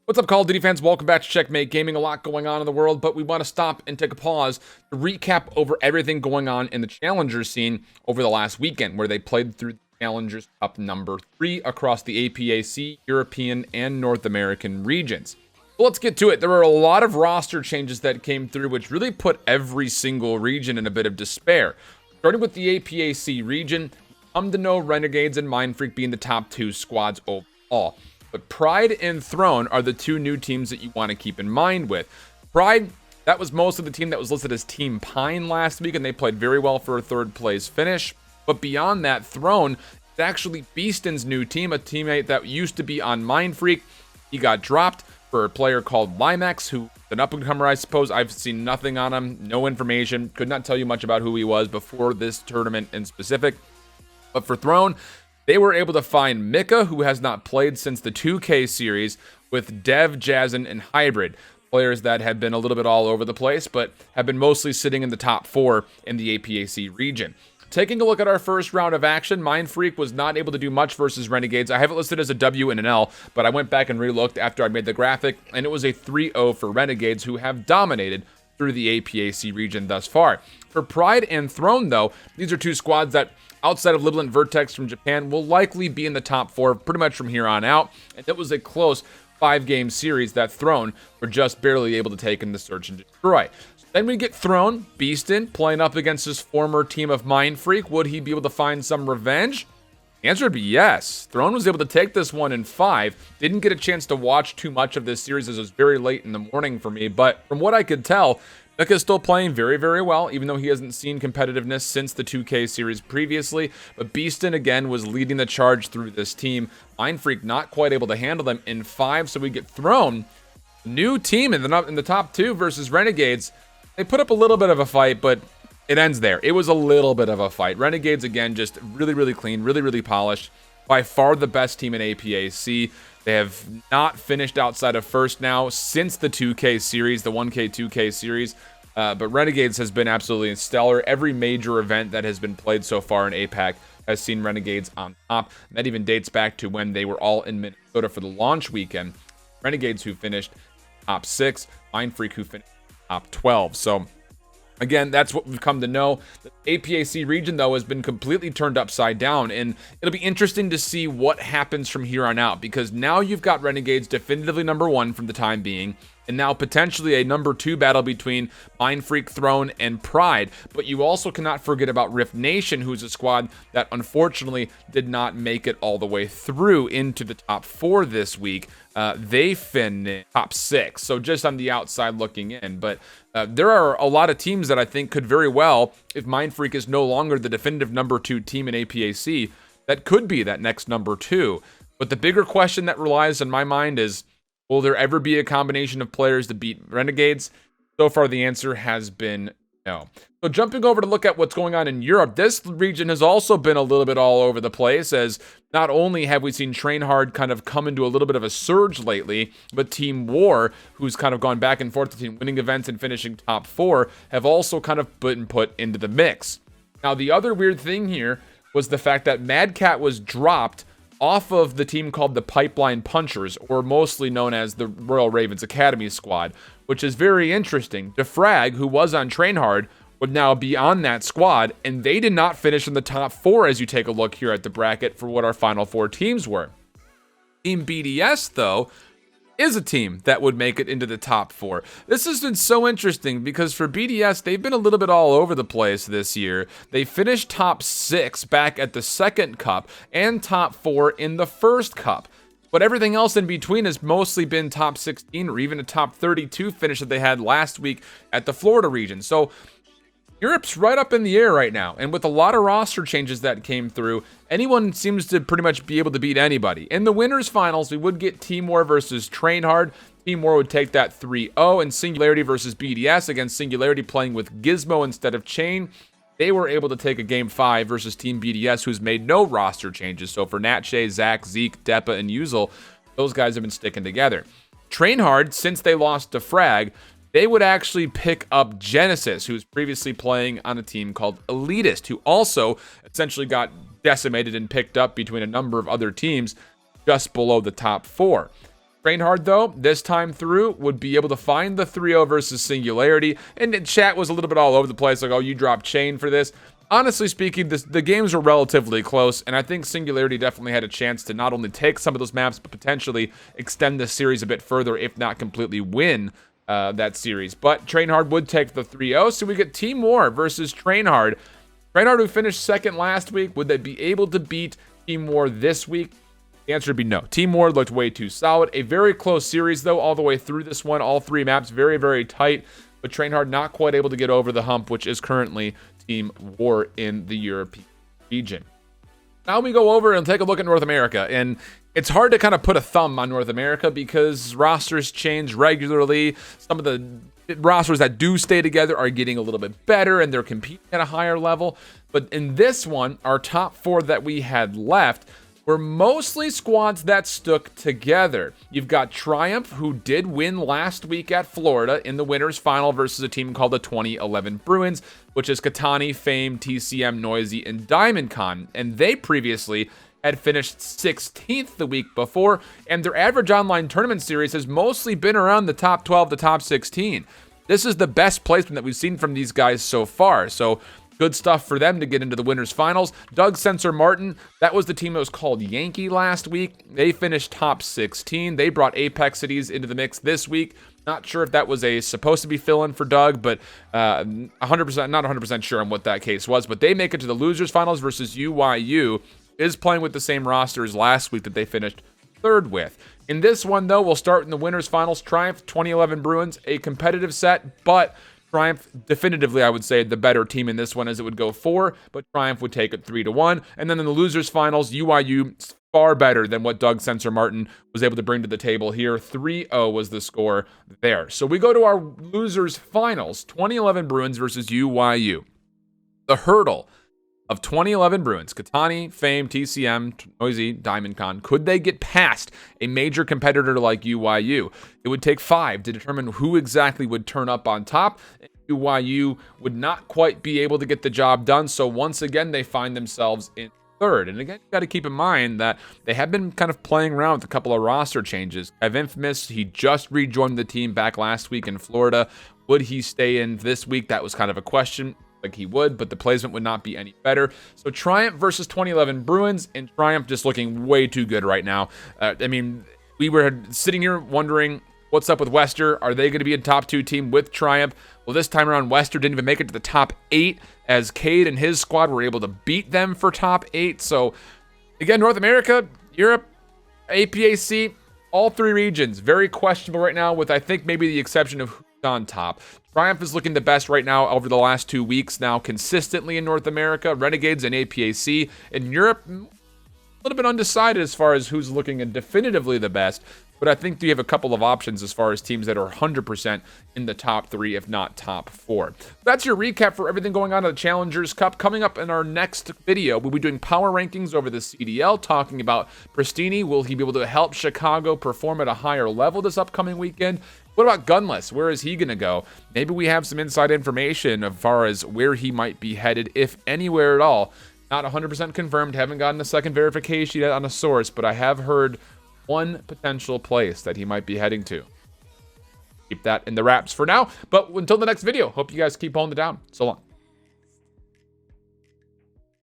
What's up, Call of Duty fans? Welcome back to Checkmate Gaming. A lot going on in the world, but we want to stop and take a pause to recap over everything going on in the Challenger scene over the last weekend, where they played through the Challengers Cup number 3 across the APAC, European, and North American regions. So let's get to it. There were a lot of roster changes that came through, which really put every single region in a bit of despair. Starting with the APAC region, come to know Renegades and Mindfreak being the top 2 squads overall. But Pride and Throne are the 2 new teams that you want to keep in mind with. Pride, that was most of the team that was listed as Team Pine last week, and they played very well for a 3rd place finish. But beyond that, Throne is actually Beaston's new team, a teammate that used to be on Mindfreak. He got dropped for a player called Limax, who is an up-and-comer, I suppose. I've seen nothing on him, no information, could not tell you much about who he was before this tournament in specific. But for Throne, they were able to find Mika, who has not played since the 2K series, with Dev, Jazen, and Hybrid. Players that have been a little bit all over the place, but have been mostly sitting in the top 4 in the APAC region. Taking a look at our first round of action, Mindfreak was not able to do much versus Renegades. I have it listed as a W and an L, but I went back and re-looked after I made the graphic, and it was a 3-0 for Renegades, who have dominated through the APAC region thus far. For Pride and Throne, though, these are 2 squads that, outside of Libel and Vertex from Japan, will likely be in the top 4 pretty much from here on out. And it was a close 5-game series that Throne were just barely able to take in the Search and Destroy. Then we get Throne, Beaston, playing up against his former team of Mindfreak. Would he be able to find some revenge? The answer would be yes. Throne was able to take this one in 5. Didn't get a chance to watch too much of this series as it was very late in the morning for me. But from what I could tell, Mika is still playing very, very well, even though he hasn't seen competitiveness since the 2K series previously. But Beaston, again, was leading the charge through this team. Mindfreak not quite able to handle them in 5, so we get Throne. New team in the top 2 versus Renegades. They put up a little bit of a fight, but it ends there. It was a little bit of a fight. Renegades, again, just really, really clean, really, really polished. By far the best team in APAC. They have not finished outside of first now since the 2K series, the 1K, 2K series. But Renegades has been absolutely stellar. Every major event that has been played so far in APAC has seen Renegades on top. And that even dates back to when they were all in Minnesota for the launch weekend. Renegades, who finished top 6, Mindfreak, who finished top 12. So again, that's what we've come to know. The APAC region, though, has been completely turned upside down, and it'll be interesting to see what happens from here on out, because now you've got Renegades definitively number 1 for the time being, and now potentially a number 2 battle between Mindfreak, Throne, and Pride. But you also cannot forget about Rift Nation, who's a squad that unfortunately did not make it all the way through into the top 4 this week. They finished top 6, so just on the outside looking in. But there are a lot of teams that I think could very well, if Mindfreak is no longer the definitive number 2 team in APAC, that could be that next number 2. But the bigger question that relies on my mind is, will there ever be a combination of players to beat Renegades? So far, the answer has been no. So jumping over to look at what's going on in Europe, this region has also been a little bit all over the place, as not only have we seen Trainhard kind of come into a little bit of a surge lately, but Team War, who's kind of gone back and forth between winning events and finishing top 4, have also kind of been put into the mix. Now, the other weird thing here was the fact that Mad Cat was dropped off of the team called the Pipeline Punchers, or mostly known as the Royal Ravens Academy squad, which is very interesting. Defrag, who was on Trainhard, would now be on that squad, and they did not finish in the top 4 as you take a look here at the bracket for what our final 4 teams were. Team BDS, though, is a team that would make it into the top 4. This has been so interesting because for BDS, they've been a little bit all over the place this year. They finished top 6 back at the 2nd cup and top 4 in the 1st cup. But everything else in between has mostly been top 16 or even a top 32 finish that they had last week at the Florida region. So Europe's right up in the air right now, and with a lot of roster changes that came through, anyone seems to pretty much be able to beat anybody. In the winners finals, we would get Team War versus Trainhard. Team War would take that 3-0, and Singularity versus BDS, against Singularity playing with Gizmo instead of Chain. They were able to take a Game 5 versus Team BDS, who's made no roster changes. So for Natshe, Zach, Zeke, Depa, and Yuzel, those guys have been sticking together. Trainhard, since they lost to Frag, they would actually pick up Genesis, who was previously playing on a team called Elitist, who also essentially got decimated and picked up between a number of other teams just below the top 4. Train Hard, though, this time through, would be able to find the 3-0 versus Singularity. And chat was a little bit all over the place, like, oh, you dropped Chain for this. Honestly speaking, the games were relatively close, and I think Singularity definitely had a chance to not only take some of those maps, but potentially extend the series a bit further, if not completely win that series. But Train Hard would take the 3-0, so we get Team War versus Train Hard. Train Hard, who finished second last week, would they be able to beat Team War this week? The answer would be no. Team War looked way too solid. A very close series, though, all the way through this one. All 3 maps very, very tight, but Train Hard not quite able to get over the hump, which is currently Team War in the European region. Now we go over and take a look at North America, and it's hard to kind of put a thumb on North America because rosters change regularly. Some of the rosters that do stay together are getting a little bit better, and they're competing at a higher level. But in this one, our top 4 that we had left were mostly squads that stuck together. You've got Triumph, who did win last week at Florida in the winners final versus a team called the 2011 Bruins, which is Katani, Fame, TCM, Noisy, and DiamondCon. And they previously had finished 16th the week before, and their average online tournament series has mostly been around the top 12 to top 16. This is the best placement that we've seen from these guys so far. So good stuff for them to get into the winners finals. Doug Sensor Martin, that was the team that was called Yankee last week. They finished top 16. They brought APAC cities into the mix this week. Not sure if that was supposed to be fill-in for Doug, but 100%, not 100% sure on what that case was. But they make it to the losers finals versus UYU, is playing with the same roster as last week that they finished third with. In this one, though, we'll start in the winners finals. Triumph, 2011 Bruins, a competitive set, but Triumph, definitively, I would say, the better team in this one, as it would go 4, but Triumph would take it 3-1. And then in the losers finals, UYU, far better than what Doug Sensor Martin was able to bring to the table here. 3-0 was the score there. So we go to our losers finals, 2011 Bruins versus UYU. The hurdle of 2011 Bruins, Katani, Fame, TCM, Noisy, DiamondCon, could they get past a major competitor like UYU? It would take 5 to determine who exactly would turn up on top. UYU would not quite be able to get the job done, so once again, they find themselves in third. And again, you got to keep in mind that they have been kind of playing around with a couple of roster changes. Infamous, he just rejoined the team back last week in Florida. Would he stay in this week? That was kind of a question. Like he would, but the placement would not be any better. So Triumph versus 2011 Bruins, and Triumph just looking way too good right now. I mean, we were sitting here wondering what's up with Wester. Are they going to be a top 2 team with Triumph? Well, this time around, Wester didn't even make it to the top 8, as Cade and his squad were able to beat them for top 8. So again, North America, Europe, APAC, all 3 regions, very questionable right now, with I think maybe the exception of who's on top. Triumph is looking the best right now over the last 2 weeks now, consistently in North America. Renegades and APAC. In Europe, a little bit undecided as far as who's looking definitively the best. But I think you have a couple of options as far as teams that are 100% in the top 3, if not top 4. That's your recap for everything going on in the Challengers Cup. Coming up in our next video, we'll be doing power rankings over the CDL, talking about Pristini. Will he be able to help Chicago perform at a higher level this upcoming weekend? What about Gunless? Where is he going to go? Maybe we have some inside information as far as where he might be headed, if anywhere at all. Not 100% confirmed. Haven't gotten a second verification yet on a source, but I have heard one potential place that he might be heading to. Keep that in the wraps for now. But until the next video, hope you guys keep holding it down. So long.